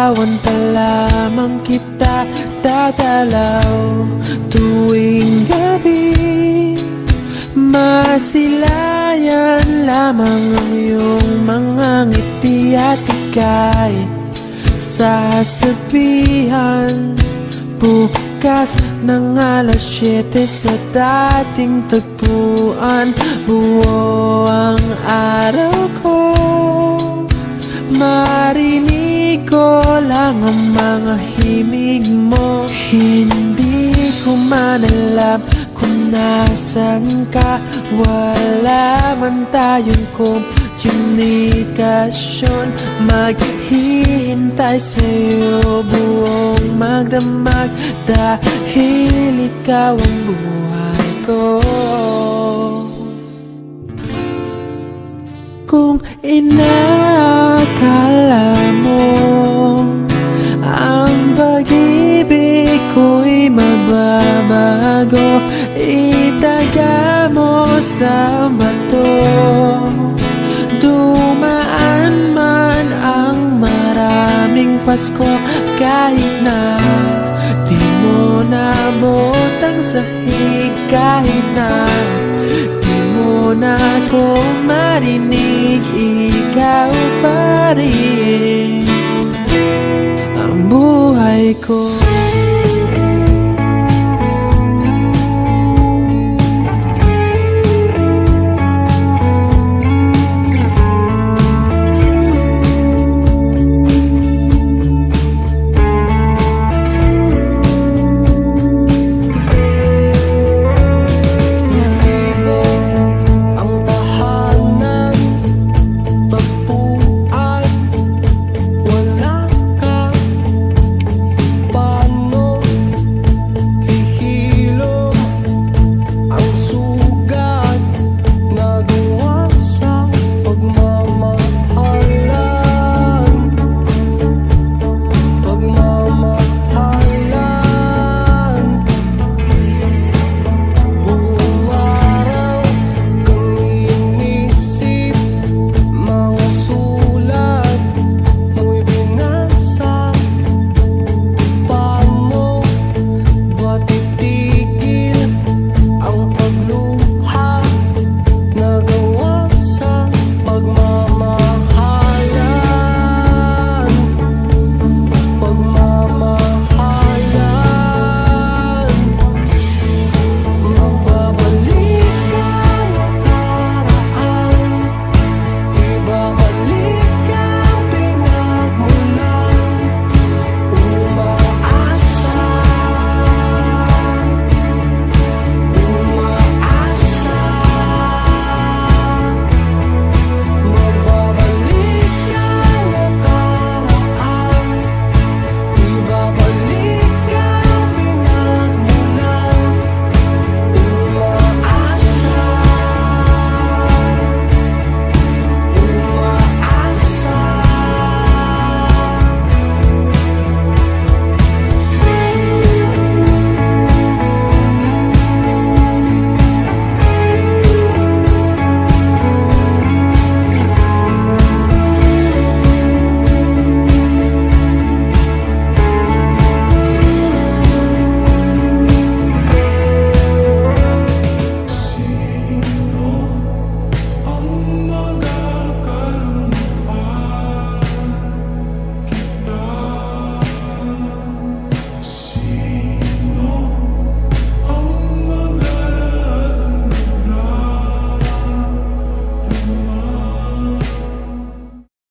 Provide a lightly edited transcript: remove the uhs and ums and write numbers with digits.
larawan pa lamang kita dadalaw tuwing gabi. Masilayan lamang ang iyong mga ngiti at ika'y sasabihan bukas ng alas 7 sa dating tagpuan. Buo ang araw ko, marinig ko lang ang mga himig mo. Hindi ko man alam kung nasan ka, wala man tayong komunikasyon. Maghihintay sa'yo buong magdamag dahil ikaw ang buhay ko. Kung inakala mo ang pag-ibig ko'y mababago, itaga mo sa bato. Dumaan man ang maraming Pasko, kahit na di mo nabot ang sahig, kahit na di mo na ako marinig, ikaw pa rin ang buhay ko.